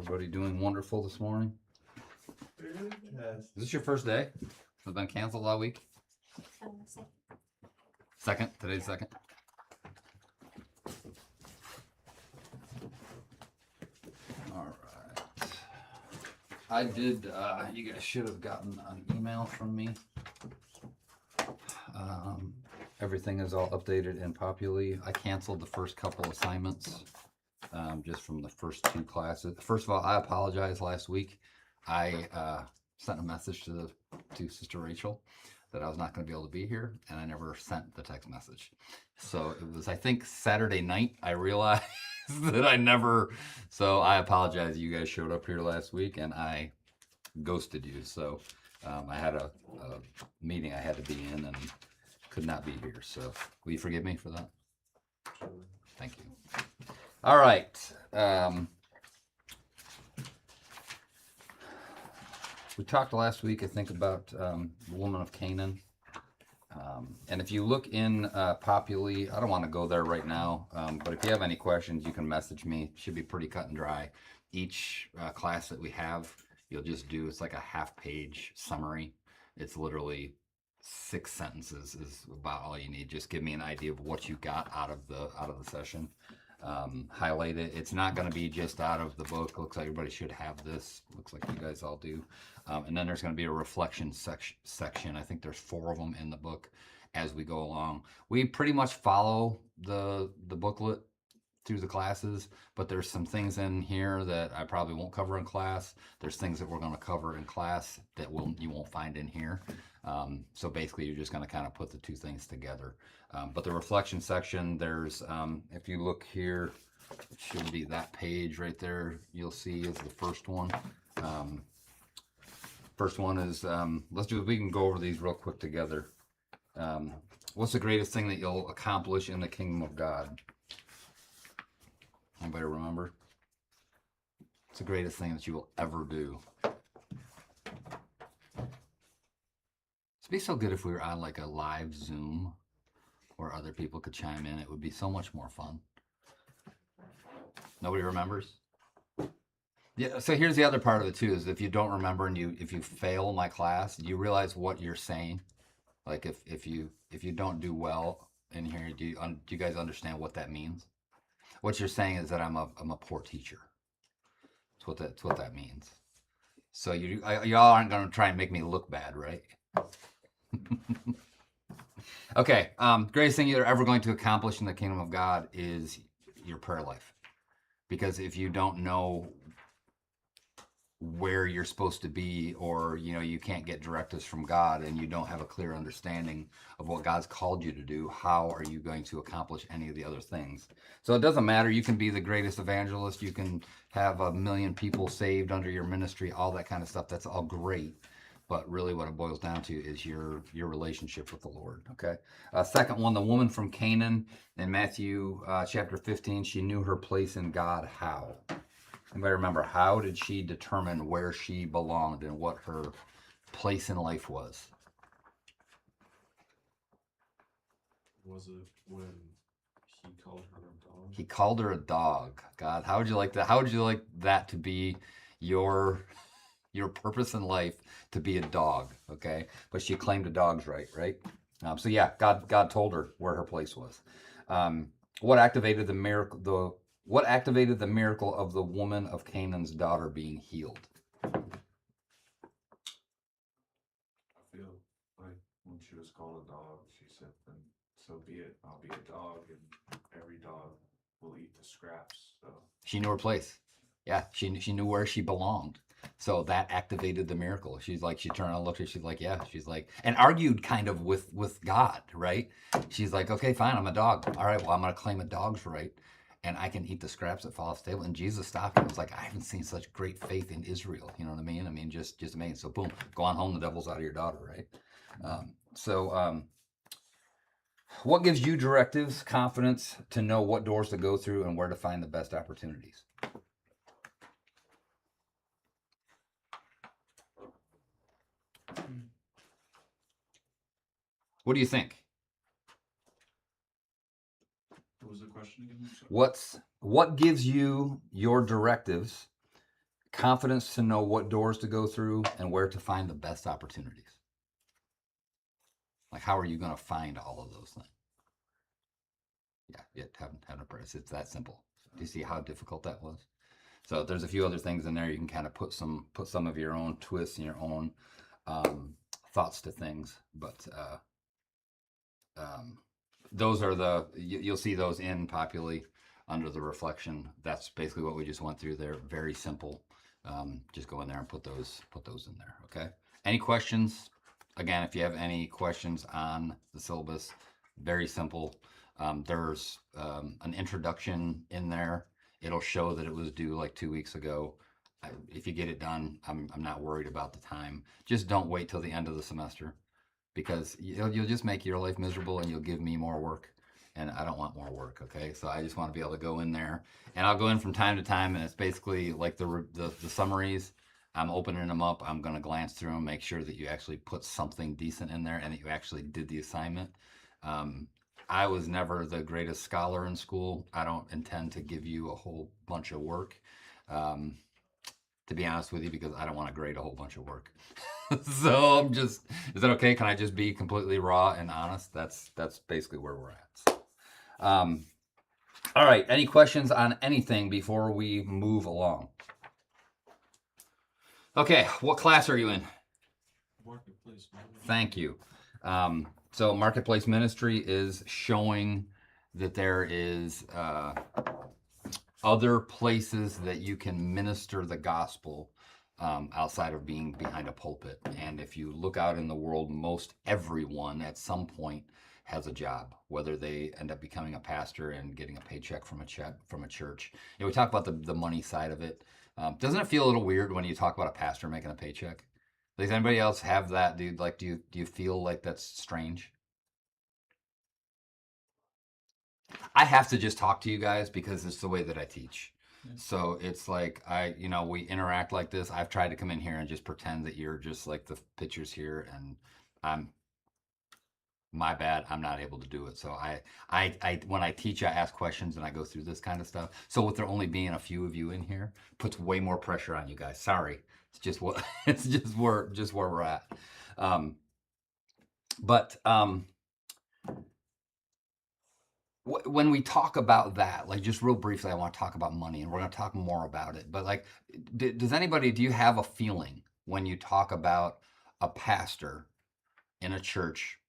Everybody doing wonderful this morning? Yes. Is this your first day? Has been canceled all week? Second? Today's second? All right. I did, you guys should have gotten an email from me. Everything is all updated and Populi. I canceled the first couple assignments just from the first two classes. First of all, I apologize last week. I sent a message to Sister Rachel that I was not going to be able to be here, and I never sent the text message. So it was, I think, Saturday night I realized that I never, so I apologize. You guys showed up here last week and I ghosted you. So I had a meeting I had to be in and could not be here. So will you forgive me for that? Thank you. All right. We talked last week, I think, about the woman of Canaan. And if you look in Populi, I don't want to go there right now, but if you have any questions, you can message me. It should be pretty cut and dry. Each class that we have, you'll just do, it's like a half-page summary. It's literally 6 sentences is about all you need. Just give me an idea of what you got out of the session. Highlight it. It's not going to be just out of the book. Looks like everybody should have this. Looks like you guys all do. And then there's going to be a reflection section. I think there's 4 of them in the book as we go along. We pretty much follow the booklet through the classes, but there's some things in here that I probably won't cover in class. There's things that we're going to cover in class that you won't find in here. So basically you're just going to kind of put the two things together. But the reflection section, there's, if you look here, it should be that page right there. You'll see is the first one. First one is, we can go over these real quick together. What's the greatest thing that you'll accomplish in the kingdom of God? Anybody remember? It's the greatest thing that you will ever do. It'd be so good if we were on like a live Zoom where other people could chime in. It would be so much more fun. Nobody remembers? Yeah, so here's the other part of it too, is if you don't remember and if you fail my class, you realize what you're saying. Like if you don't do well in here, do you guys understand what that means? What you're saying is that I'm a poor teacher. That's what that means. So y'all aren't going to try and make me look bad, right? Okay. Greatest thing you're ever going to accomplish in the kingdom of God is your prayer life. Because if you don't know where you're supposed to be, or you can't get directives from God and you don't have a clear understanding of what God's called you to do, how are you going to accomplish any of the other things? So it doesn't matter. You can be the greatest evangelist, you can have 1 million people saved under your ministry, all that kind of stuff. That's all great, but really what it boils down to is your relationship with the Lord. Okay. Second one, the woman from Canaan in Matthew chapter 15, she knew her place in God. How? Anybody remember, how did she determine where she belonged and what her place in life was? Was it when he called her a dog? He called her a dog. God, how would you like that? How would you like that to be your purpose in life, to be a dog? Okay, but she claimed a dog's right? So yeah, God told her where her place was. What activated the miracle? What activated the miracle of the woman of Canaan's daughter being healed? I feel like when she was called a dog, she said, "Then so be it. I'll be a dog, and every dog will eat the scraps." So She knew her place. Yeah, she knew where she belonged. So that activated the miracle. She's like, she turned and looked at her, she's like, yeah. She's like, and argued kind of with God, right? She's like, okay, fine, I'm a dog. All right, well, I'm going to claim a dog's right, and I can eat the scraps that fall off the table. And Jesus stopped and was like, I haven't seen such great faith in Israel. You know what I mean? I mean, just amazing. So boom, go on home, the devil's out of your daughter, right? What gives you directives, confidence to know what doors to go through and where to find the best opportunities? What do you think? what was the question again? What gives you your directives, confidence to know what doors to go through and where to find the best opportunities. Like, how are you going to find all of those things? Yeah, having a price. It's that simple. Do you see how difficult that was? So there's a few other things in there. You can kind of put some of your own twists and your own thoughts to things. But those are you'll see those in Populi under the reflection. That's basically what we just went through there. Very simple. Just go in there and put those in there. Okay. Any questions? Again, if you have any questions on the syllabus, very simple. There's an introduction in there. It'll show that it was due like 2 weeks ago. If you get it done, I'm not worried about the time. Just don't wait till the end of the semester, because you'll just make your life miserable and you'll give me more work, and I don't want more work. Okay, so I just want to be able to go in there, and I'll go in from time to time, and it's basically like the summaries. I'm opening them up. I'm going to glance through them, make sure that you actually put something decent in there and that you actually did the assignment. I was never the greatest scholar in school. I don't intend to give you a whole bunch of work, to be honest with you, because I don't want to grade a whole bunch of work. So is that okay? Can I just be completely raw and honest? That's basically where we're at. So, all right. Any questions on anything before we move along? Okay, what class are you in? Marketplace. Thank you. So Marketplace Ministry is showing that there is other places that you can minister the gospel outside of being behind a pulpit. And if you look out in the world, most everyone at some point has a job, whether they end up becoming a pastor and getting a paycheck from a church. You know, we talk about the money side of it. Doesn't it feel a little weird when you talk about a pastor making a paycheck? Does anybody else have that, dude? Like, do you feel like that's strange? I have to just talk to you guys because it's the way that I teach. So it's like we interact like this. I've tried to come in here and just pretend that you're just like the pictures here, and my bad, I'm not able to do it. So I when I teach, I ask questions and I go through this kind of stuff. So with there only being a few of you in here, puts way more pressure on you guys. Sorry, it's just what it's just where we're at. When we talk about that, like, just real briefly, I want to talk about money, and we're going to talk more about it. But like, do you have a feeling when you talk about a pastor in a church,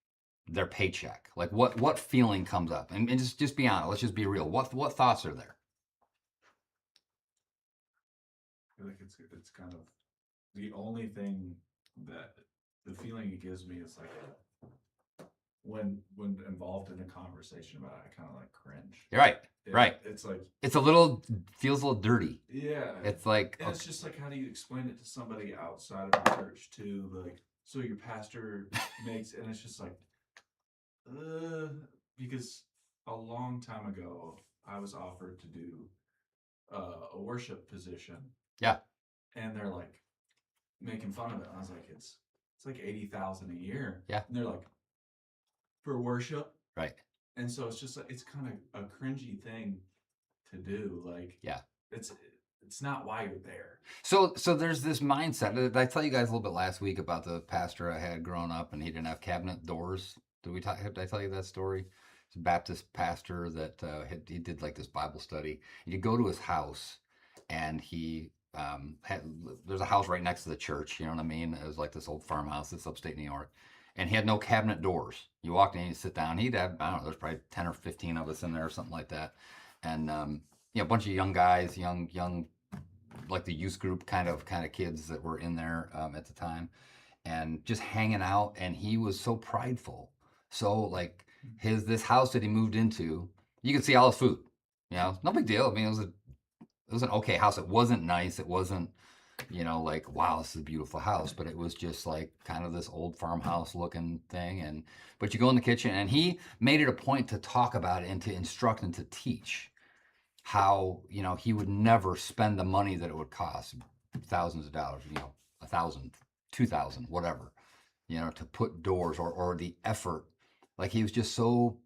their paycheck? Like, what feeling comes up? And just be honest. Let's just be real. What thoughts are there? I feel like it's kind of the only thing that the feeling it gives me is like when involved in a conversation about it, I kind of like cringe. You're right. Right. It's like feels a little dirty. Yeah. It's like, and it's just like, how do you explain it to somebody outside of the church too? Like, so your pastor makes, and it's just like, because a long time ago I was offered to do a worship position. Yeah. And they're like making fun of it. And I was like, it's like 80,000 a year. Yeah. And they're like, for worship. Right. And so it's just like, it's kind of a cringy thing to do. Like, yeah, it's not why you're there. So there's this mindset. Did I tell you guys a little bit last week about the pastor I had growing up, and he didn't have cabinet doors? Did I tell you that story? It's a Baptist pastor that he did like this Bible study. You go to his house, and he there's a house right next to the church. You know what I mean? It was like this old farmhouse, this upstate New York. And he had no cabinet doors. You walked in, you sit down. He'd have, I don't know, there's probably 10 or 15 of us in there or something like that. And, a bunch of young guys, young, like the youth group kind of kids that were in there at the time, and just hanging out. And he was so prideful. So like this house that he moved into, you could see all his food, no big deal. I mean, it was an okay house. It wasn't nice. It wasn't, like, wow, this is a beautiful house, but it was just like kind of this old farmhouse looking thing. But you go in the kitchen, and he made it a point to talk about it and to instruct and to teach how, he would never spend the money that it would cost, thousands of dollars, 1,000, 2,000, whatever, to put doors or the effort. Like, he was just so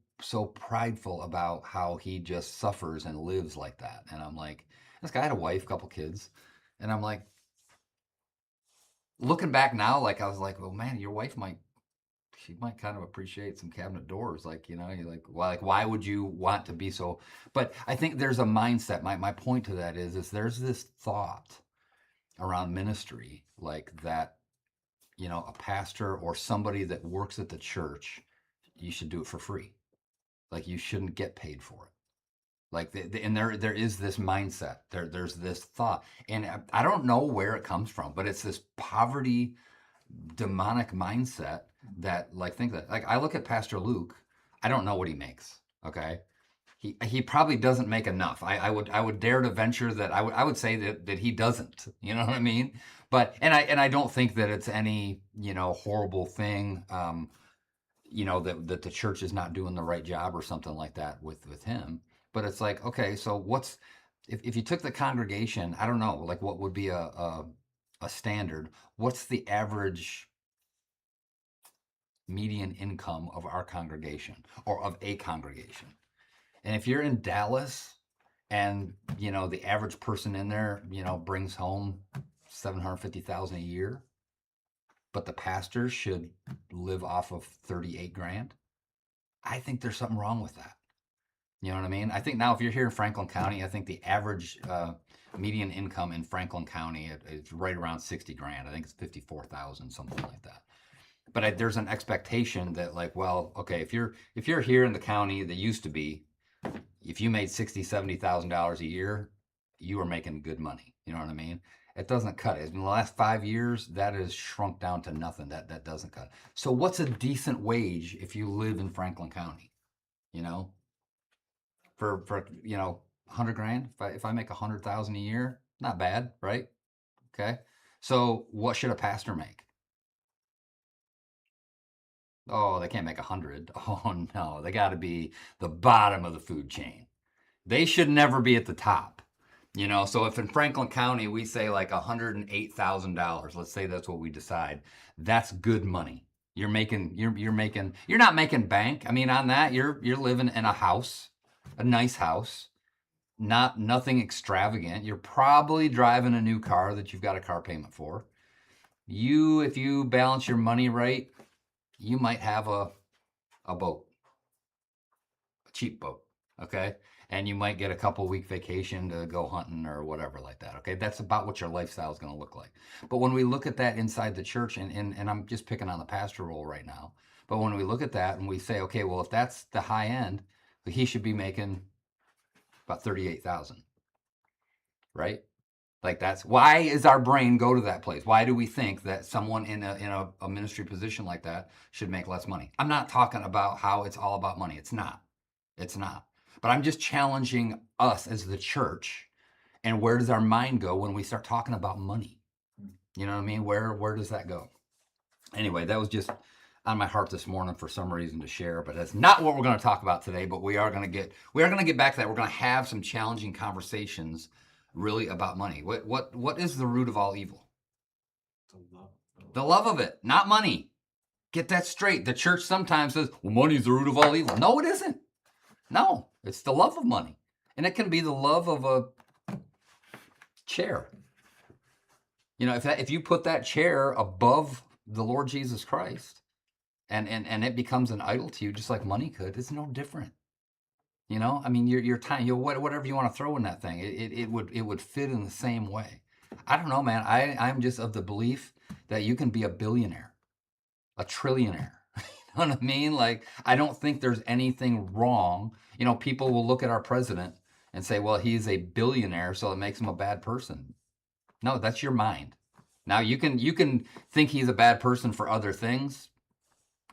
prideful about how he just suffers and lives like that. And I'm like, this guy had a wife, couple kids. And I'm like, looking back now, like I was like, well, man, your wife she might kind of appreciate some cabinet doors. Like, you know, you're like, why would you want to be so? But I think there's a mindset. My point to that is there's this thought around ministry, like that, you know, a pastor or somebody that works at the church, you should do it for free. Like you shouldn't get paid for it. Like and there is this mindset. There's this thought, and I don't know where it comes from, but it's this poverty demonic mindset that like think that like I look at Pastor Luke, I don't know what he makes. Okay. He probably doesn't make enough. I would dare to venture that I would say that he doesn't. You know what I mean? But I don't think that it's any, you know, horrible thing. You know, that the church is not doing the right job or something like that with him. But it's like, okay, so what's if you took the congregation, I don't know, like what would be a standard? What's the average median income of our congregation or of a congregation? And if you're in Dallas and, you know, the average person in there, you know, brings home 750,000 a year, but the pastor should live off of 38 grand, I think there's something wrong with that. You know what I mean? I think now if you're here in Franklin County, I think the average median income in Franklin County is right around 60 grand. I think it's 54,000, something like that. But there's an expectation that like, well, okay, if you're here in the county that used to be, if you made $60,000-$70,000 a year, you were making good money. You know what I mean? It doesn't cut it. In the last 5 years, that has shrunk down to nothing. That doesn't cut. So what's a decent wage if you live in Franklin County? You know, for you know 100 grand. If I make 100,000 a year, not bad, right? Okay. So what should a pastor make? Oh, they can't make 100. Oh no, they got to be the bottom of the food chain. They should never be at the top. You know, so if in Franklin County we say like $108,000, let's say that's what we decide, that's good money. You're not making bank. I mean, on that, you're living in a house, a nice house, nothing extravagant. You're probably driving a new car that you've got a car payment for. If you balance your money right, you might have a boat, a cheap boat, okay? And you might get a couple week vacation to go hunting or whatever like that, okay? That's about what your lifestyle is going to look like. But when we look at that inside the church, and I'm just picking on the pastor role right now, but when we look at that and we say, okay, well, if that's the high end, he should be making about 38,000, right? Like that's why is our brain go to that place? Why do we think that someone in a ministry position like that should make less money? I'm not talking about how it's all about money. It's not. It's not. But I'm just challenging us as the church. And where does our mind go when we start talking about money? You know what I mean? Where does that go? Anyway, that was just on my heart this morning for some reason to share, but that's not what we're going to talk about today. But we are going to get back to that. We're going to have some challenging conversations really about money. What is the root of all evil? The love of it, not money. Get that straight. The church sometimes says, well, money is the root of all evil. No, it isn't. No, it's the love of money. And it can be the love of a chair. You know, if you put that chair above the Lord Jesus Christ and it becomes an idol to you, just like money could, it's no different. You know, I mean, your time, whatever you want to throw in that thing, it would fit in the same way. I don't know, man. I'm just of the belief that you can be a billionaire, a trillionaire. You know what I mean? Like, I don't think there's anything wrong. You know, people will look at our president and say, well, he's a billionaire, so it makes him a bad person. No, that's your mind. Now you can think he's a bad person for other things,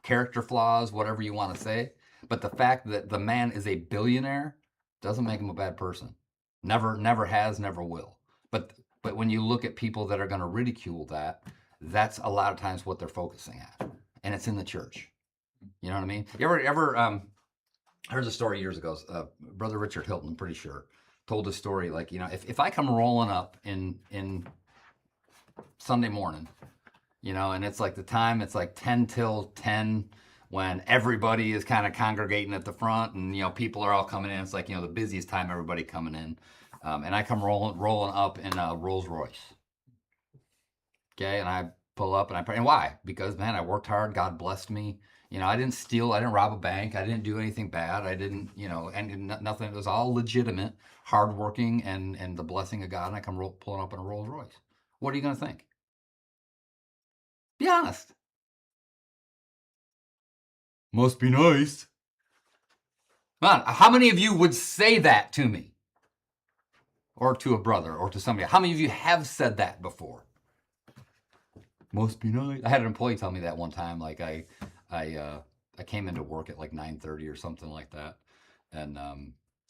character flaws, whatever you want to say. But the fact that the man is a billionaire doesn't make him a bad person. Never has, never will. But when you look at people that are going to ridicule that, that's a lot of times what they're focusing at, and it's in the church. You know what I mean? You ever heard a story years ago? Brother Richard Hilton, I'm pretty sure, told a story like, you know, if I come rolling up in Sunday morning, you know, and it's like the time, it's like 10 till 10 when everybody is kind of congregating at the front and, you know, people are all coming in. It's like, you know, the busiest time everybody coming in. And I come rolling up in a Rolls Royce. Okay, and I pull up and I pray. And why? Because man, I worked hard. God blessed me. I didn't steal. I didn't rob a bank. I didn't do anything bad. I didn't, and nothing. It was all legitimate, hardworking, and the blessing of God. And I come pulling up in a Rolls Royce. What are you gonna think? Be honest. Must be nice. Man, how many of you would say that to me? Or to a brother or to somebody? How many of you have said that before? Must be nice. I had an employee tell me that one time. Like I came into work at like 9:30 or something like that, and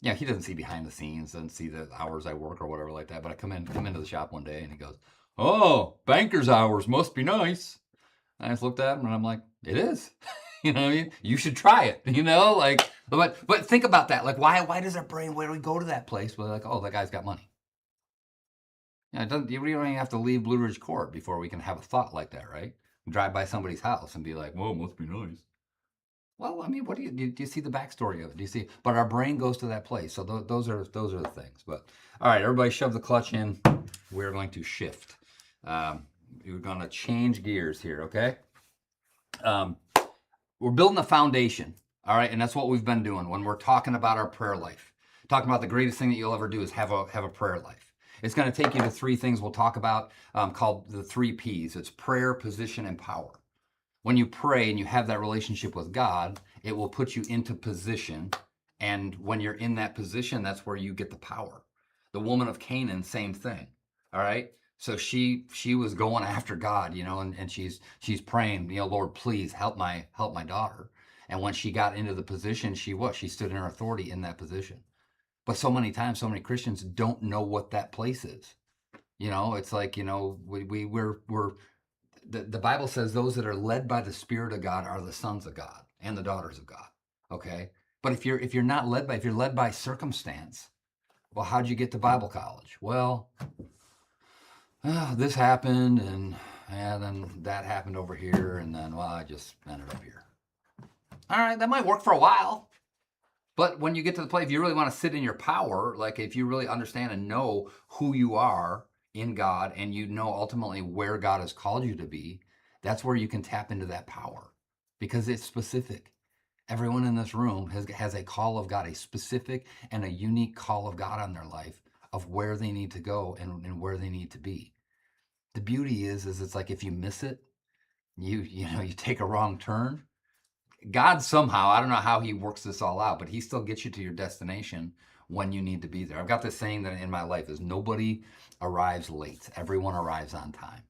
he doesn't see behind the scenes, doesn't see the hours I work or whatever like that. But I come into the shop one day and he goes, "Oh, banker's hours must be nice." And I just looked at him and I'm like, "It is." You know what I mean? You should try it. But think about that. Like, why does our brain? Where do we go to that place? We're like, oh, that guy's got money. Yeah, we don't even have to leave Blue Ridge Court before we can have a thought like that, right? Drive by somebody's house and be like, "Whoa, must be nice." Well, I mean, what do you see the backstory of it? Do you see? But our brain goes to that place. So those are the things. But all right, everybody, shove the clutch in. We're going to shift. We're going to change gears here. Okay. We're building a foundation. All right, and that's what we've been doing when we're talking about our prayer life. Talking about the greatest thing that you'll ever do is have a prayer life. It's going to take you to three things we'll talk about called the 3 Ps. It's prayer, position, and power. When you pray and you have that relationship with God, it will put you into position. And when you're in that position, that's where you get the power. The woman of Canaan, same thing. All right. So she was going after God, and she's praying, "Lord, please help my daughter." And when she got into the position, she stood in her authority in that position. But so many times, so many Christians don't know what that place is. It's like, the Bible says those that are led by the Spirit of God are the sons of God and the daughters of God. Okay. But if you're led by circumstance, well, how'd you get to Bible college? Well, this happened and then that happened over here. And then, well, I just ended up here. All right. That might work for a while. But when you get to the place, if you really want to sit in your power, like if you really understand and know who you are in God and ultimately where God has called you to be, that's where you can tap into that power because it's specific. Everyone in this room has a call of God, a specific and a unique call of God on their life of where they need to go and where they need to be. The beauty is it's like if you miss it, you take a wrong turn. God somehow, I don't know how he works this all out, but he still gets you to your destination when you need to be there. I've got this saying that in my life is nobody arrives late. Everyone arrives on time.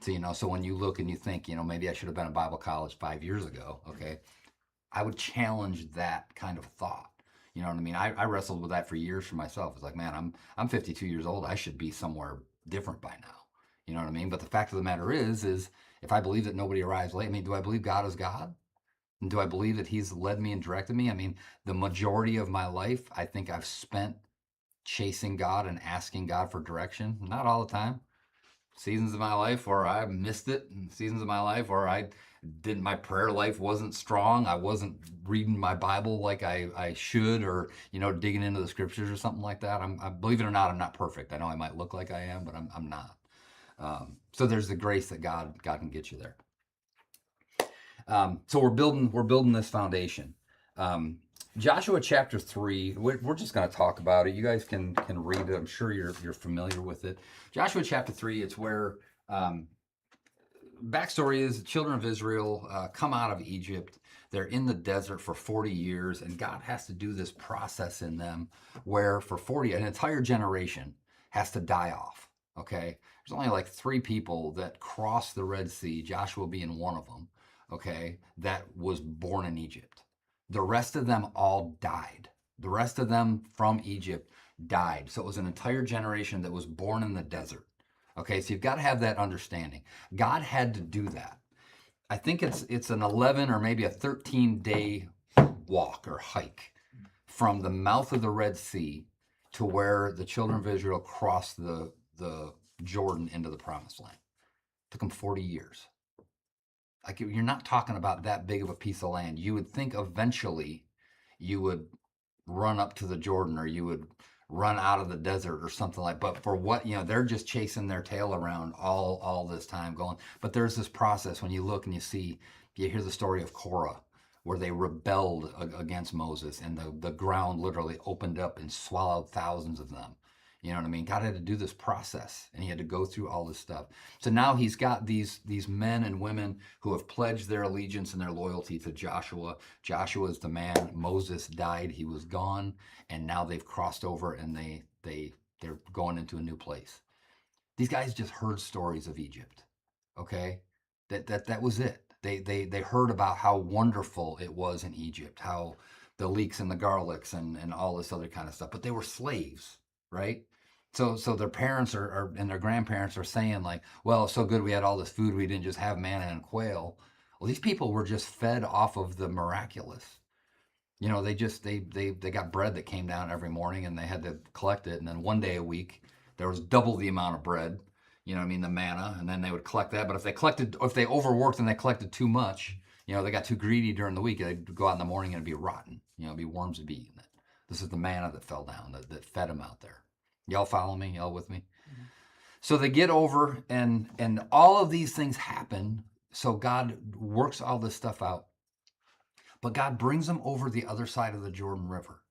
So, so when you look and you think, maybe I should have been in Bible college 5 years ago. Okay. I would challenge that kind of thought. You know what I mean? I wrestled with that for years for myself. It's like, man, I'm 52 years old. I should be somewhere different by now. You know what I mean? But the fact of the matter is if I believe that nobody arrives late, I mean, do I believe God is God? And do I believe that he's led me and directed me? I mean, the majority of my life, I think I've spent chasing God and asking God for direction. Not all the time. Seasons of my life where I missed it, and seasons of my life where my prayer life wasn't strong. I wasn't reading my Bible like I should, or, digging into the scriptures or something like that. I believe it or not, I'm not perfect. I know I might look like I am, but I'm not. So there's the grace that God can get you there. So we're building this foundation. Joshua chapter 3, we're just going to talk about it. You guys can read it. I'm sure you're familiar with it. Joshua chapter 3, it's where backstory is the children of Israel come out of Egypt. They're in the desert for 40 years, and God has to do this process in them where for 40, an entire generation has to die off. Okay? There's only like 3 people that crossed the Red Sea, Joshua being one of them. Okay, that was born in Egypt. The rest of them all died. The rest of them from Egypt died. So it was an entire generation that was born in the desert. Okay, so you've got to have that understanding. God had to do that. I think it's an 11 or maybe a 13-day walk or hike from the mouth of the Red Sea to where the children of Israel crossed the Jordan into the Promised Land. It took them 40 years. Like, you're not talking about that big of a piece of land. You would think eventually you would run up to the Jordan, or you would run out of the desert or something like. But for what, they're just chasing their tail around all this time going. But there's this process when you look and you hear the story of Korah, where they rebelled against Moses, and the ground literally opened up and swallowed thousands of them. You know what I mean? God had to do this process, and he had to go through all this stuff. So now he's got these men and women who have pledged their allegiance and their loyalty to Joshua. Joshua is the man. Moses died; he was gone, and now they've crossed over and they're going into a new place. These guys just heard stories of Egypt. Okay, that was it. They heard about how wonderful it was in Egypt, how the leeks and the garlics and all this other kind of stuff. But they were slaves, right? So their parents and their grandparents are saying like, well, it's so good we had all this food, we didn't just have manna and quail. Well, these people were just fed off of the miraculous. They got bread that came down every morning, and they had to collect it. And then one day a week, there was double the amount of bread. The manna, and then they would collect that. But if they overworked and they collected too much, they got too greedy during the week, they'd go out in the morning and it'd be rotten. It'd be worms would be eating it. This is the manna that fell down that fed them out there. Y'all follow me? Y'all with me? Mm-hmm. So they get over, and all of these things happen. So God works all this stuff out. But God brings them over the other side of the Jordan River.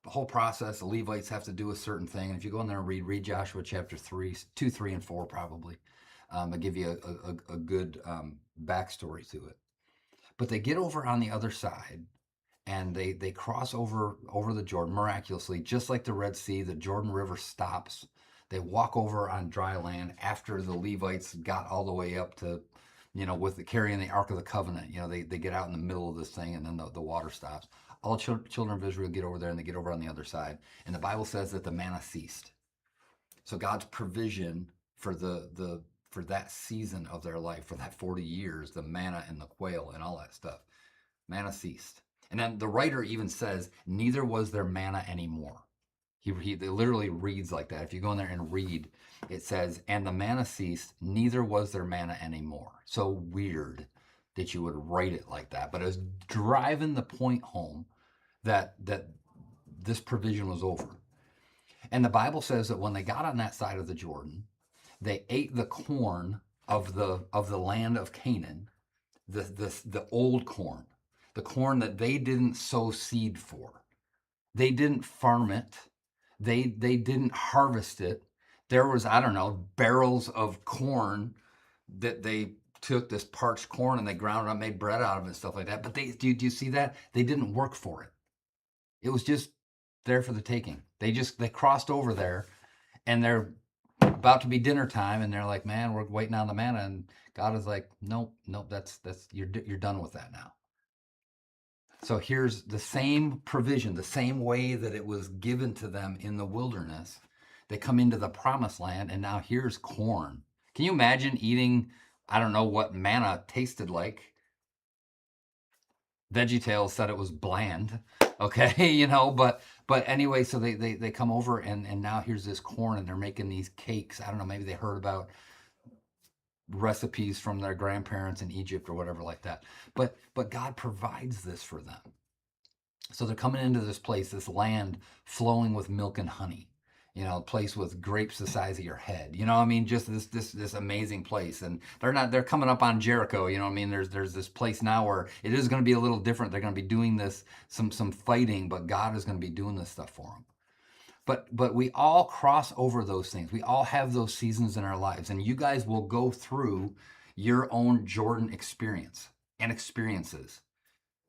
The whole process, the Levites have to do a certain thing. And if you go in there and read Joshua chapter 2, 3, and 4, probably, I'll give you a good backstory to it. But they get over on the other side, and they cross over the Jordan miraculously, just like the Red Sea. The Jordan River stops. They walk over on dry land after the Levites got all the way up to, with carrying the Ark of the Covenant. They get out in the middle of this thing, and then the water stops. All children of Israel get over there, and they get over on the other side. And the Bible says that the manna ceased. So God's provision for for that season of their life, for that 40 years, the manna and the quail and all that stuff, manna ceased. And then the writer even says, neither was there manna anymore. He literally reads like that. If you go in there and read, it says, and the manna ceased, neither was there manna anymore. So weird that you would write it like that. But it was driving the point home that this provision was over. And the Bible says that when they got on that side of the Jordan, they ate the corn of the land of Canaan, the old corn, the corn that they didn't sow seed for. They didn't farm it. They didn't harvest it. There was, I don't know, barrels of corn that they took, this parched corn, and they ground it up, made bread out of it and stuff like that. But do you see that? They didn't work for it. It was just there for the taking. They crossed over there, and they're about to be dinner time, and they're like, man, we're waiting on the manna. And God is like, nope, that's you're done with that now. So here's the same provision, the same way that it was given to them in the wilderness. They come into the promised land, and now here's corn. Can you imagine eating, I don't know what manna tasted like? VeggieTales said it was bland, okay, but anyway, so they come over, and now here's this corn, and they're making these cakes. I don't know, maybe they heard about recipes from their grandparents in Egypt or whatever like that. But God provides this for them. So they're coming into this place, this land flowing with milk and honey. A place with grapes the size of your head. Just this amazing place. And they're coming up on Jericho. There's this place now where it is going to be a little different. They're going to be doing this, some fighting, but God is going to be doing this stuff for them. But we all cross over those things. We all have those seasons in our lives, and you guys will go through your own Jordan experience and experiences.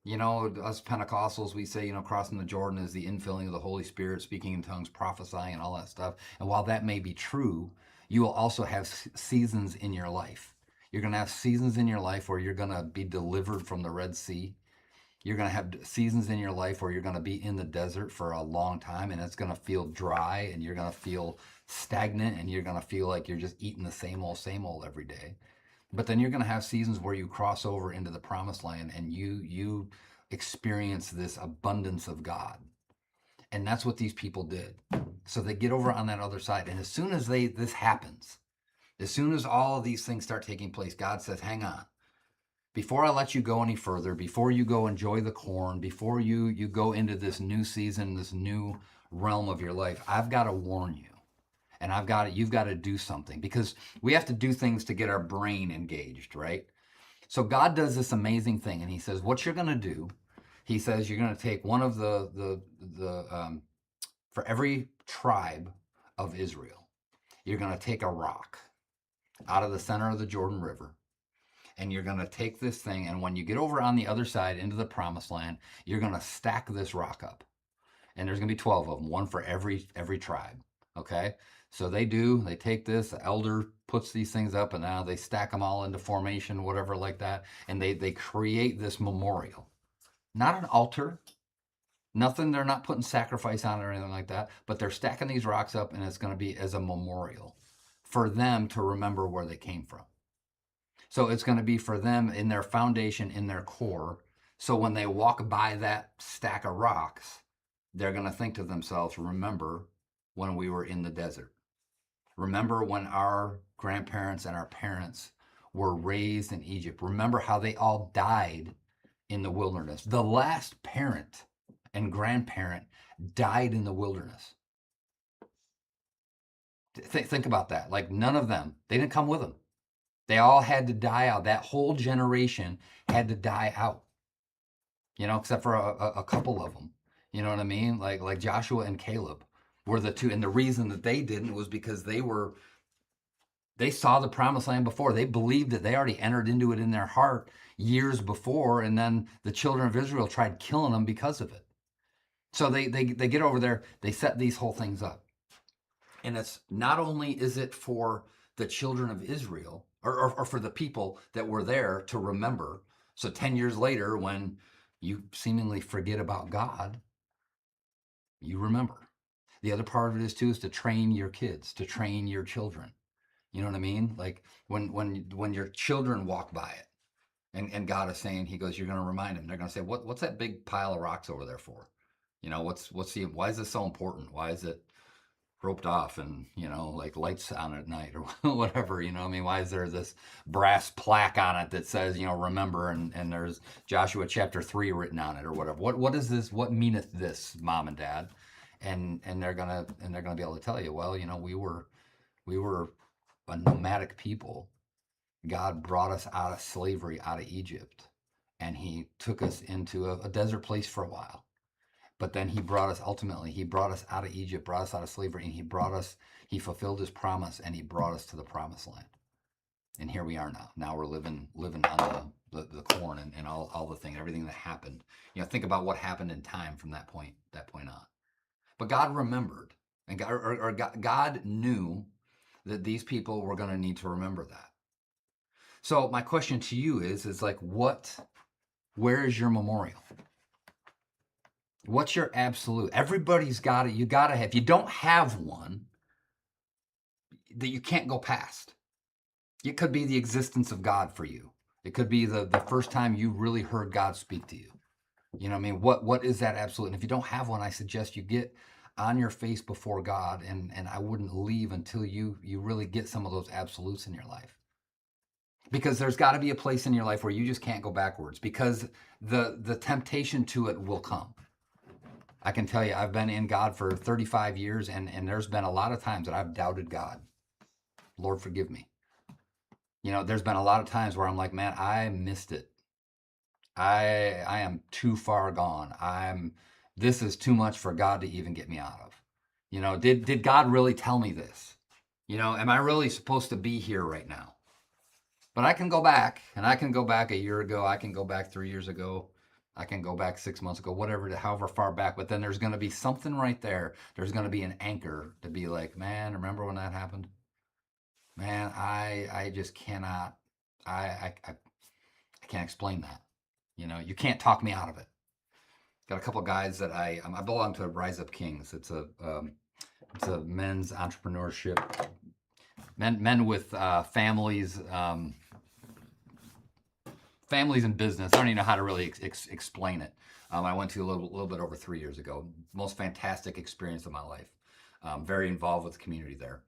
Us Pentecostals, we say, crossing the Jordan is the infilling of the Holy Spirit, speaking in tongues, prophesying, and all that stuff. And while that may be true, you will also have seasons in your life. You're going to have seasons in your life where you're going to be delivered from the Red Sea. You're going to have seasons in your life where you're going to be in the desert for a long time, and it's going to feel dry, and you're going to feel stagnant, and you're going to feel like you're just eating the same old every day. But then you're going to have seasons where you cross over into the promised land, and you experience this abundance of God. And that's what these people did. So they get over on that other side, and as soon as this happens, as soon as all of these things start taking place, God says, hang on. Before I let you go any further, before you go enjoy the corn, before you go into this new season, this new realm of your life, I've got to warn you. And you've got to do something, because we have to do things to get our brain engaged, right? So God does this amazing thing, and he says, what you're going to do, he says, you're going to take one of for every tribe of Israel, you're going to take a rock out of the center of the Jordan River, and you're going to take this thing, and when you get over on the other side into the promised land, you're going to stack this rock up. And there's going to be 12 of them, one for every tribe. Okay? So they take this, the elder puts these things up, and now they stack them all into formation, whatever like that, and they create this memorial. Not an altar, nothing, they're not putting sacrifice on it or anything like that, but they're stacking these rocks up, and it's going to be as a memorial for them to remember where they came from. So it's going to be for them in their foundation, in their core. So when they walk by that stack of rocks, they're going to think to themselves, remember when we were in the desert. Remember when our grandparents and our parents were raised in Egypt. Remember how they all died in the wilderness. The last parent and grandparent died in the wilderness. Think about that. Like, none of them, they didn't come with them. They all had to die out. That whole generation had to die out, except for a couple of them. You know what I mean? Like Joshua and Caleb were the two. And the reason that they didn't was because they saw the promised land before. They believed that they already entered into it in their heart years before. And then the children of Israel tried killing them because of it. So they get over there, they set these whole things up. And it's not only is it for the children of Israel or for the people that were there to remember. So 10 years later, when you seemingly forget about God, you remember. The other part of it is too, is to train your kids, to train your children. You know what I mean? Like when your children walk by it, and God is saying, he goes, you're going to remind them. They're going to say, what's that big pile of rocks over there for? Why is this so important? Why is it roped off and, like lights on at night or whatever, I mean, why is there this brass plaque on it that says, remember, and there's Joshua chapter 3 written on it or whatever. What is this? What meaneth this, mom and dad? And they're gonna be able to tell you, well, we were a nomadic people. God brought us out of slavery, out of Egypt, and he took us into a desert place for a while. But then he brought us out of Egypt, brought us out of slavery, and he fulfilled his promise, and he brought us to the promised land. And here we are now. Now we're living on the corn and all the thing, everything that happened. Think about what happened in time from that point on. But God remembered, and God knew that these people were going to need to remember that. So my question to you is like, where is your memorial? What's your absolute? Everybody's got it. You got to have. If you don't have one, that you can't go past. It could be the existence of God for you. It could be the first time you really heard God speak to you. You know what I mean? What is that absolute? And if you don't have one, I suggest you get on your face before God, and I wouldn't leave until you really get some of those absolutes in your life. Because there's got to be a place in your life where you just can't go backwards, because the temptation to it will come. I can tell you, I've been in God for 35 years, and there's been a lot of times that I've doubted God. Lord, forgive me. There's been a lot of times where I'm like, man, I missed it. I am too far gone. This is too much for God to even get me out of. Did God really tell me this? Am I really supposed to be here right now? But I can go back, and I can go back a year ago. I can go back 3 years ago. I can go back 6 months ago, however far back. But then there's going to be something right there. There's going to be an anchor to be like, man, remember when that happened? Man, I just cannot. I can't explain that. You can't talk me out of it. Got a couple guys that I belong to Rise Up Kings. It's a men's entrepreneurship, men with families. Families in business. I don't even know how to really explain it. I went to a little bit over 3 years ago. Most fantastic experience of my life. Very involved with the community there.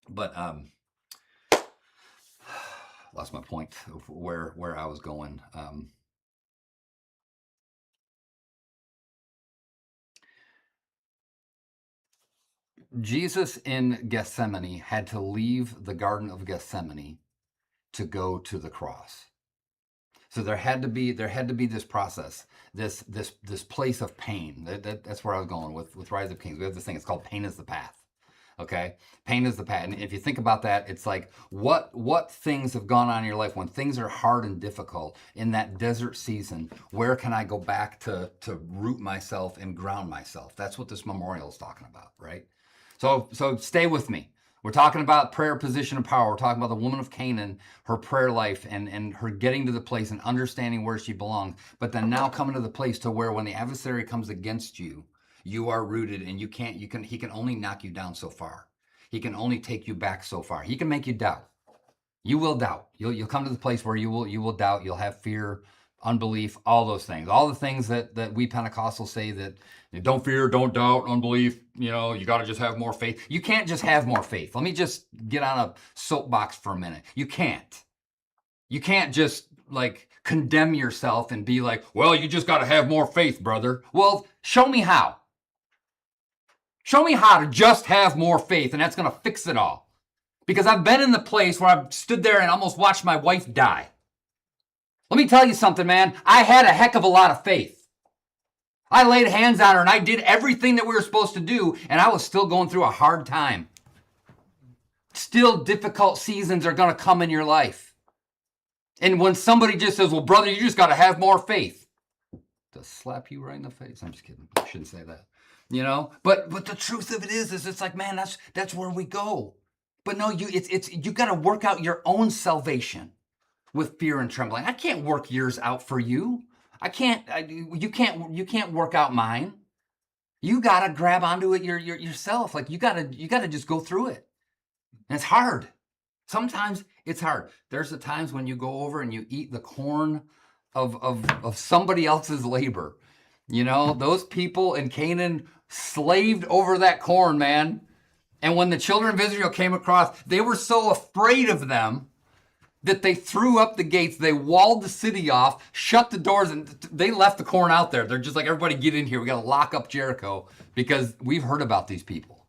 But lost my point of where I was going. Jesus in Gethsemane had to leave the Garden of Gethsemane to go to the cross. So there had to be this process, this place of pain. That's where I was going with Rise of Kings. We have this thing. It's called pain is the path. Okay, pain is the path. And if you think about that, it's like what things have gone on in your life when things are hard and difficult in that desert season. Where can I go back to root myself and ground myself? That's what this memorial is talking about, right? So stay with me. We're talking about prayer, position, and power. We're talking about the woman of Canaan, her prayer life, and her getting to the place and understanding where she belongs. But then now coming to the place to where when the adversary comes against you, you are rooted, and he can only knock you down so far. He can only take you back so far. He can make you doubt. You will doubt. You'll come to the place where you will doubt. You'll have fear, unbelief, all those things. All the things that we Pentecostals say that don't fear, don't doubt, unbelief, you got to just have more faith. You can't just have more faith. Let me just get on a soapbox for a minute. You can't. You can't just like condemn yourself and be like, well, you just got to have more faith, brother. Well, show me how. Show me how to just have more faith, and that's going to fix it all. Because I've been in the place where I've stood there and almost watched my wife die. Let me tell you something, man. I had a heck of a lot of faith. I laid hands on her and I did everything that we were supposed to do, and I was still going through a hard time. Still difficult seasons are going to come in your life. And when somebody just says, well, brother, you just got to have more faith. To slap you right in the face. I'm just kidding. I shouldn't say that. But the truth of it is it's like, man, that's where we go. But no, you got to work out your own salvation with fear and trembling. I can't work yours out for you. You can't work out mine. You got to grab onto it yourself. Like you got to just go through it. And it's hard. Sometimes it's hard. There's the times when you go over and you eat the corn of somebody else's labor. Those people in Canaan slaved over that corn, man. And when the children of Israel came across, they were so afraid of them that they threw up the gates, they walled the city off, shut the doors, and they left the corn out there. They're just like, everybody get in here. We got to lock up Jericho because we've heard about these people.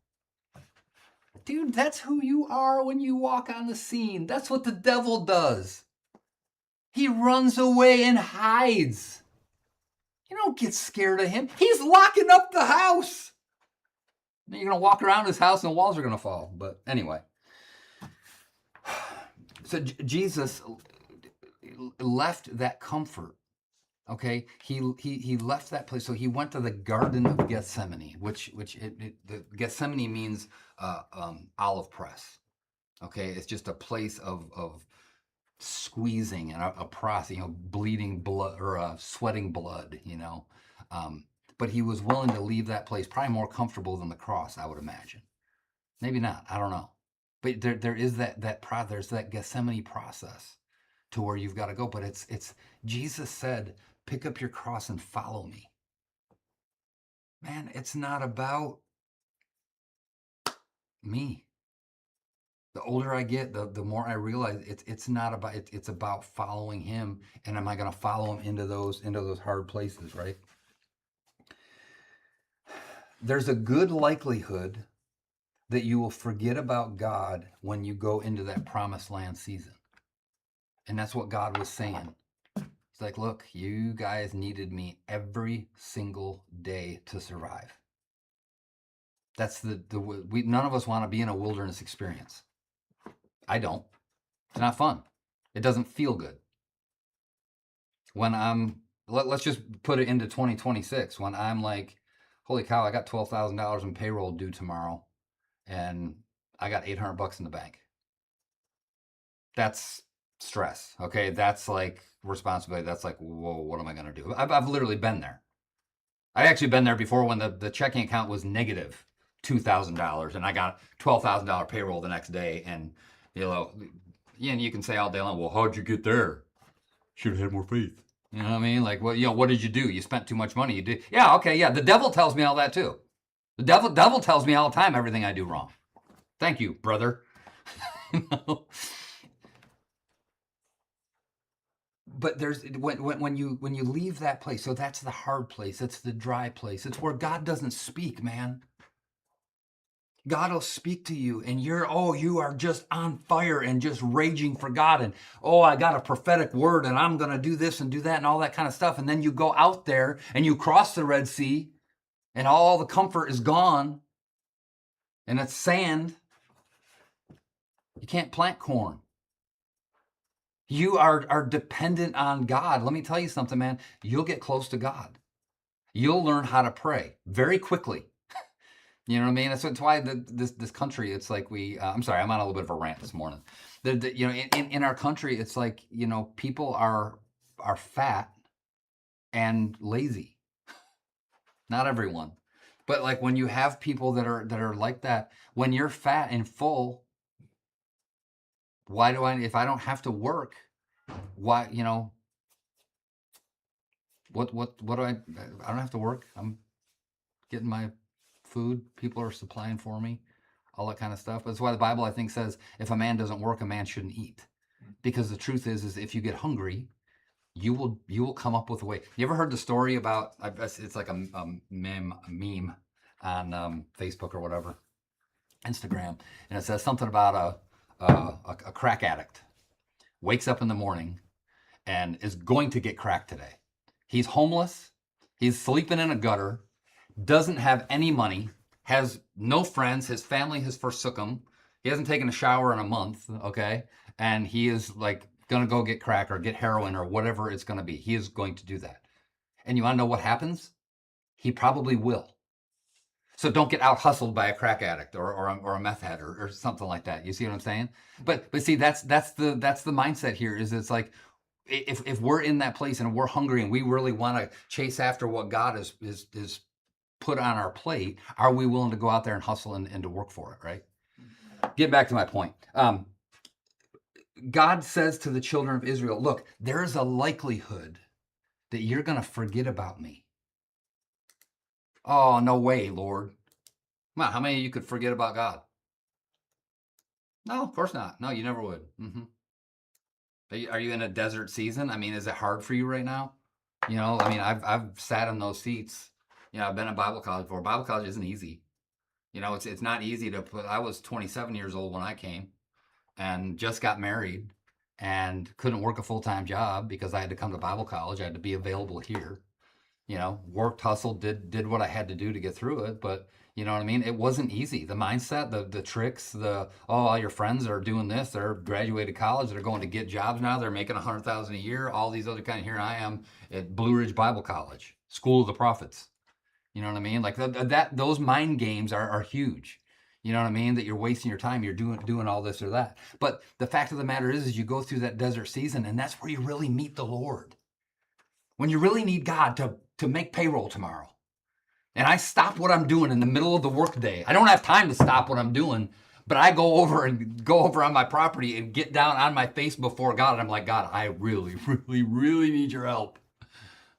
Dude, that's who you are when you walk on the scene. That's what the devil does. He runs away and hides. You don't get scared of him. He's locking up the house. You're going to walk around his house and the walls are going to fall. But anyway. So Jesus left that comfort. Okay? He left that place. So he went to the Garden of Gethsemane, which the Gethsemane means olive press. Okay? It's just a place of squeezing and a process, bleeding blood or sweating blood, but he was willing to leave that place, probably more comfortable than the cross, I would imagine. Maybe not, I don't know. But there is there's that Gethsemane process to where you've got to go. But it's Jesus said, pick up your cross and follow me. Man, it's not about me. The older I get, the more I realize it's not about it's about following him, and am I going to follow him into those hard places, right? There's a good likelihood that you will forget about God when you go into that promised land season. And that's what God was saying. He's like, look, you guys needed me every single day to survive. That's none of us want to be in a wilderness experience. I don't. It's not fun. It doesn't feel good. When let's just put it into 2026, when I'm like, holy cow, I got $12,000 in payroll due tomorrow, and I got $800 in the bank. That's stress. Okay, that's like responsibility. That's like, whoa, what am I going to do? I've literally been there. I've actually been there before when the checking account was negative $2,000, and I got $12,000 payroll the next day, and and you can say all day long, well, how'd you get there? Should have had more faith. You know what I mean? Like, well, what did you do? You spent too much money. You did. Yeah, okay, yeah. The devil tells me all that too. The devil tells me all the time everything I do wrong. Thank you, brother. But there's when you leave that place, so that's the hard place. It's the dry place. It's where God doesn't speak, man. God will speak to you and you are just on fire and just raging for God. And, oh, I got a prophetic word and I'm going to do this and do that and all that kind of stuff. And then you go out there and you cross the Red Sea and all the comfort is gone and it's sand. You can't plant corn. You are dependent on God. Let me tell you something, man. You'll get close to God. You'll learn how to pray very quickly. You know what I mean? That's why this country, it's like I'm sorry, I'm on a little bit of a rant this morning. In our country, it's like, people are fat and lazy. Not everyone. But like when you have people that are like that, when you're fat and full, why do if I don't have to work, why, what do I don't have to work. I'm getting my food. People are supplying for me, all that kind of stuff. That's why the Bible, I think, says if a man doesn't work, a man shouldn't eat. Because the truth is if you get hungry, you will come up with a way. You ever heard the story about, it's like a meme on Facebook or whatever, Instagram, and it says something about a crack addict wakes up in the morning and is going to get crack today. He's homeless. He's sleeping in a gutter, doesn't have any money, has no friends. His family has forsook him. He hasn't taken a shower in a month, okay? And he is like going to go get crack or get heroin or whatever it's going to be. He is going to do that. And you want to know what happens? He probably will. So don't get out hustled by a crack addict or a meth head or something like that. You see what I'm saying? But see, that's the mindset here. Is it's like if we're in that place and we're hungry and we really want to chase after what God is put on our plate, are we willing to go out there and hustle and to work for it? Right. Get back to my point. God says to the children of Israel, look, there's a likelihood that you're going to forget about me. Oh, no way, Lord. Come on, how many of you could forget about God? No, of course not. No, you never would. Are you in a desert season? I mean, is it hard for you right now? I mean, I've sat in those seats. I've been in Bible college before. Bible college isn't easy. It's not easy to put. I was 27 years old when I came and just got married and couldn't work a full-time job because I had to come to Bible college. I had to be available here. Worked, hustled, did what I had to do to get through it. But you know what I mean? It wasn't easy. The mindset, the tricks, all your friends are doing this. They're graduated college. They're going to get jobs now. They're making $100,000 a year. All these other here I am at Blue Ridge Bible College, School of the Prophets. You know what I mean? Like those mind games are huge. You know what I mean? That you're wasting your time. You're doing all this or that. But the fact of the matter is you go through that desert season, and that's where you really meet the Lord. When you really need God to make payroll tomorrow. And I stop what I'm doing in the middle of the workday. I don't have time to stop what I'm doing, but I go over on my property and get down on my face before God. And I'm like, God, I really, really, really need your help.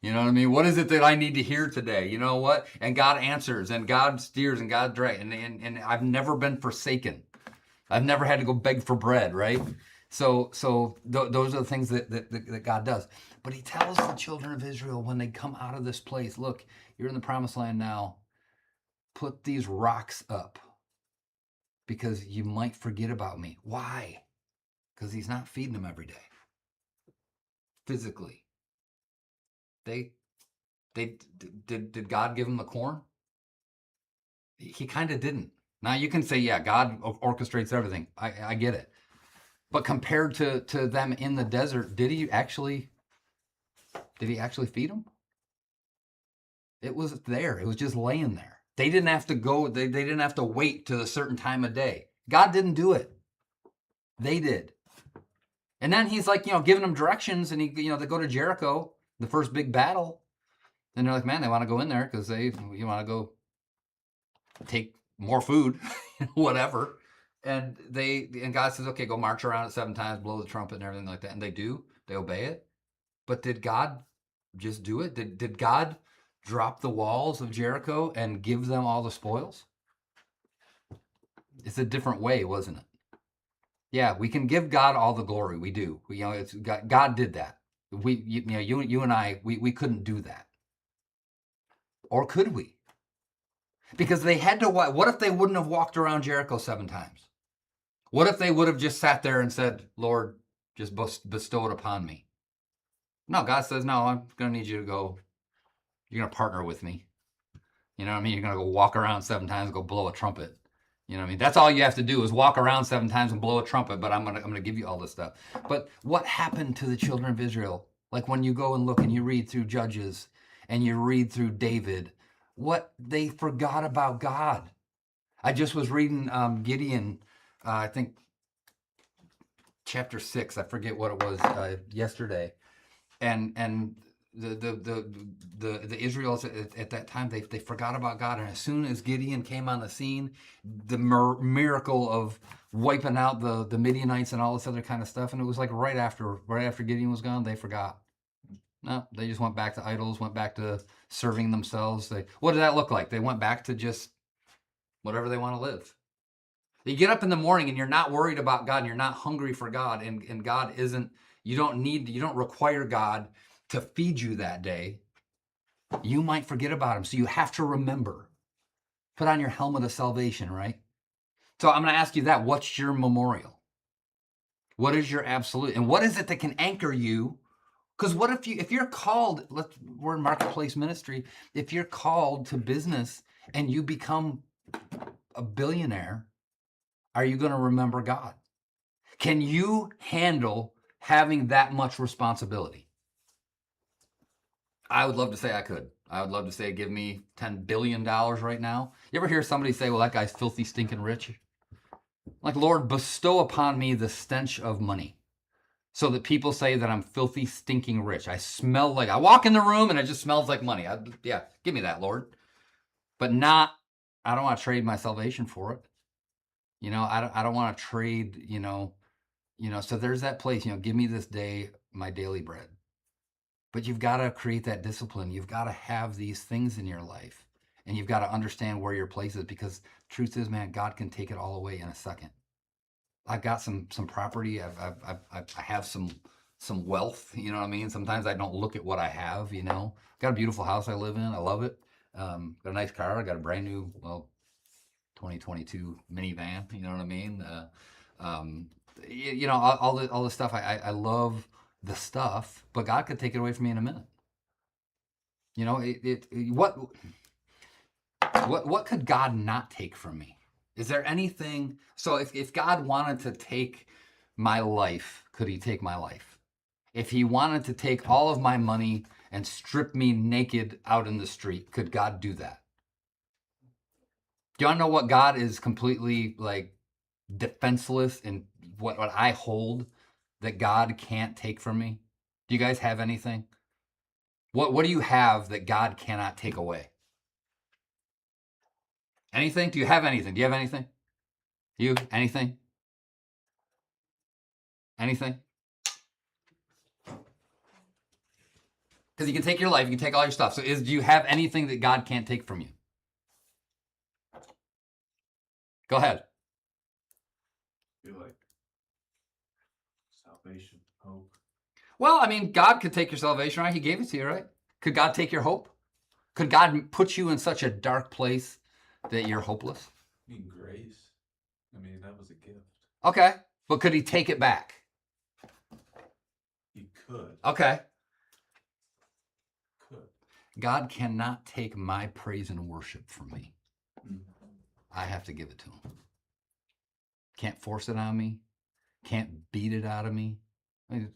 You know what I mean? What is it that I need to hear today? You know what? And God answers and God steers and God directs. And I've never been forsaken. I've never had to go beg for bread, right? So those are the things that God does. But he tells the children of Israel when they come out of this place, look, you're in the promised land now. Put these rocks up because you might forget about me. Why? Because he's not feeding them every day. Physically. Did God give them the corn? He kind of didn't. Now you can say, yeah, God orchestrates everything. I get it. But compared to them in the desert, did he actually feed them? It was there. It was just laying there. They didn't have to go. They didn't have to wait to a certain time of day. God didn't do it. They did. And then he's like, giving them directions, and they go to Jericho, the first big battle, and they're like, man, they want to go in there because you want to go take more food, whatever. And God says, okay, go march around it 7 times, blow the trumpet and everything like that. And they do. They obey it. But did God just do it? Did God drop the walls of Jericho and give them all the spoils? It's a different way, wasn't it? Yeah, we can give God all the glory. We do. It's God did that. You and I, we couldn't do that. Or could we? Because they had to, what if they wouldn't have walked around Jericho 7 times? What if they would have just sat there and said, Lord, just bestow it upon me? No, God says, no, I'm going to need you to go. You're going to partner with me. You know what I mean? You're going to go walk around 7 times and go blow a trumpet. You know what I mean? That's all you have to do is walk around 7 times and blow a trumpet, but I'm going to give you all this stuff. But what happened to the children of Israel? Like when you go and look and you read through Judges and you read through David, what they forgot about God. I just was reading Gideon, I think chapter 6, I forget what it was yesterday. And the Israelites at that time, they forgot about God, and as soon as Gideon came on the scene, the miracle of wiping out the Midianites and all this other kind of stuff, and it was like right after Gideon was gone, they forgot. No, they just went back to idols, went back to serving themselves. What did that look like? They went back to just whatever they want to live. You get up in the morning and you're not worried about God, and you're not hungry for God, and God isn't, you don't require God to feed you that day. You might forget about him. So you have to remember. Put on your helmet of salvation, right? So I'm going to ask you that. What's your memorial? What is your absolute? And what is it that can anchor you? Because what if you're called, we're in marketplace ministry, if you're called to business and you become a billionaire, are you going to remember God? Can you handle having that much responsibility? I would love to say I could. I would love to say, give me $10 billion right now. You ever hear somebody say, well, that guy's filthy, stinking rich? Like, Lord, bestow upon me the stench of money so that people say that I'm filthy, stinking rich. I walk in the room and it just smells like money. Yeah, give me that, Lord. But I don't want to trade my salvation for it. I don't want to trade, so there's that place, give me this day my daily bread. But you've got to create that discipline. You've got to have these things in your life, and you've got to understand where your place is, because truth is, man, God can take it all away in a second. I've got some property. I have some wealth. You know what I mean? Sometimes I don't look at what I have. Got a beautiful house I live in. I love it. Got a nice car. I got a brand new 2022 minivan. You know what I mean? All this stuff. I love the stuff, but God could take it away from me in a minute. What could God not take from me? Is there anything? So if God wanted to take my life, could he take my life? If he wanted to take all of my money and strip me naked out in the street, could God do that? Do you want to know what God is completely like defenseless in what I hold that God can't take from me? Do you guys have anything? What do you have that God cannot take away? Anything? Do you have anything? Do you have anything? You? Anything? Anything? Because he can take your life, he can take all your stuff. So do you have anything that God can't take from you? Go ahead. I feel like salvation, hope. Well, I mean, God could take your salvation, right? He gave it to you, right? Could God take your hope? Could God put you in such a dark place that you're hopeless? I mean, grace. I mean, that was a gift. Okay, but could he take it back? He could. Okay. Could. God cannot take my praise and worship from me. Mm-hmm. I have to give it to him. Can't force it on me. Can't beat it out of me. I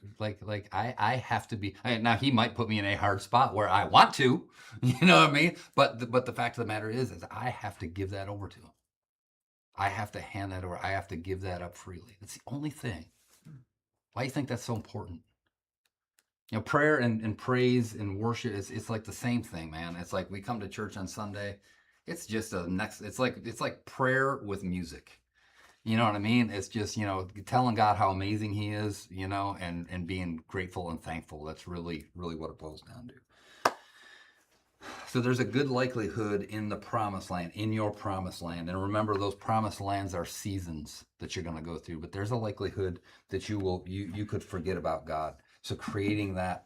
have to be. Now he might put me in a hard spot where I want to, you know what I mean. But the fact of the matter is I have to give that over to him. I have to hand that over. I have to give that up freely. That's the only thing. Why do you think that's so important? Prayer and praise and worship it's like the same thing, man. It's like we come to church on Sunday. It's just it's like prayer with music. You know what I mean? It's just, telling God how amazing he is, and being grateful and thankful. That's really, really what it boils down to. So there's a good likelihood in the promised land, in your promised land. And remember, those promised lands are seasons that you're going to go through, but there's a likelihood that you could forget about God. So creating that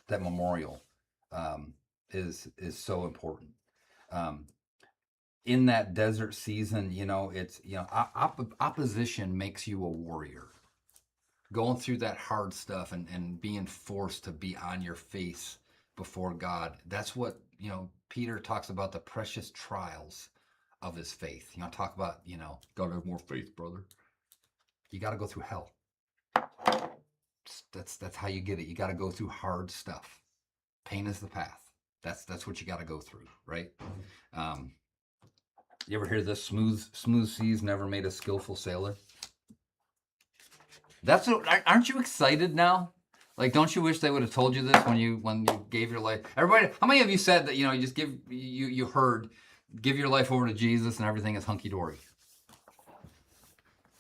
memorial is so important. in that desert season, you know, it's, you know, opposition makes you a warrior. Going through that hard stuff and being forced to be on your face before God. That's what, you know, Peter talks about, the precious trials of his faith. You know, talk about, you know, gotta have more faith, brother. You got to go through hell. That's how you get it. You got to go through hard stuff. Pain is the path. That's what you got to go through, right? You ever hear this? Smooth seas never made a skillful sailor. That's what. Aren't you excited now? Like, don't you wish they would have told you this when you gave your life? Everybody, how many of you said that, you know, you just you heard, give your life over to Jesus and everything is hunky dory?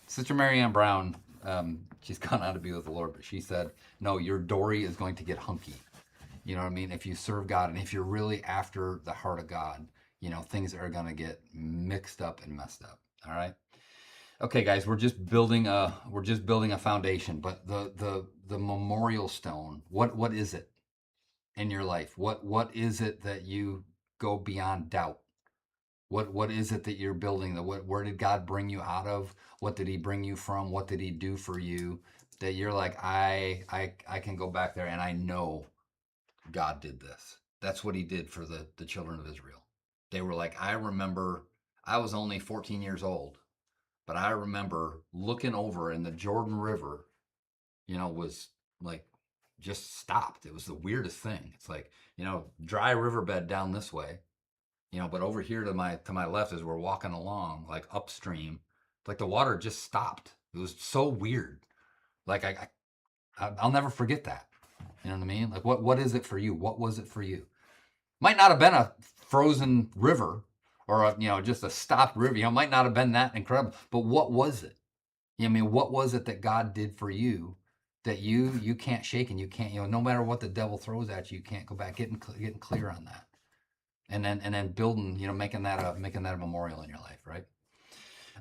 Sister Marianne Brown, she's gone on to be with the Lord, but she said, no, your dory is going to get hunky. You know what I mean? If you serve God and if you're really after the heart of God, you know, things are going to get mixed up and messed up. All right. Okay, guys, we're just building a foundation, but the memorial stone, what is it in your life? What is it that you go beyond doubt? What is it that you're building? Where did God bring you out of? What did he bring you from? What did he do for you? That you're like, I can go back there and I know God did this. That's what he did for the children of Israel. They were like, I remember I was only 14 years old, but I remember looking over and the Jordan River, you know, was like just stopped. It was the weirdest thing. It's like, you know, dry riverbed down this way, you know, but over here to my left as we're walking along, like upstream, like the water just stopped. It was so weird. Like I'll never forget that. You know what I mean? Like what is it for you? What was it for you? Might not have been a frozen river or a, you know, just a stopped river. You know, might not have been that incredible, but what was it? You know, I mean, what was it that God did for you that you can't shake and you can't, you know, no matter what the devil throws at you, you can't go back, getting clear on that, and then building, you know, making that a memorial in your life, right?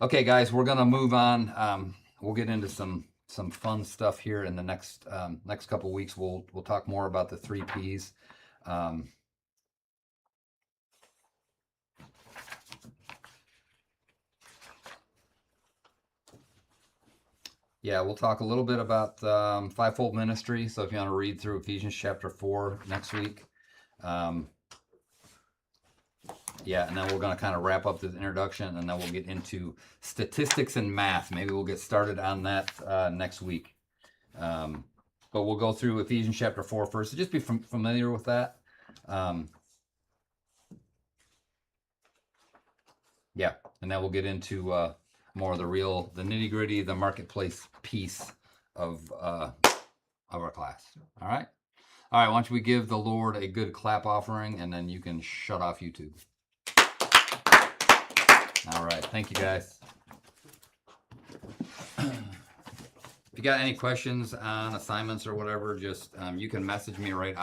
Okay, guys, we're gonna move on. We'll get into some fun stuff here in the next couple weeks. We'll talk more about the 3 Ps. Yeah, we'll talk a little bit about fivefold ministry. So if you want to read through Ephesians chapter 4 next week, yeah, and then we're going to kind of wrap up this introduction, and then we'll get into statistics and math. Maybe we'll get started on that next week. But we'll go through Ephesians chapter 4 first. So just be familiar with that. Yeah, and then we'll get into more of the nitty gritty, the marketplace piece of our class. All right. Why don't we give the Lord a good clap offering, and then you can shut off YouTube. All right. Thank you, guys. If you got any questions on assignments or whatever, just you can message me right out.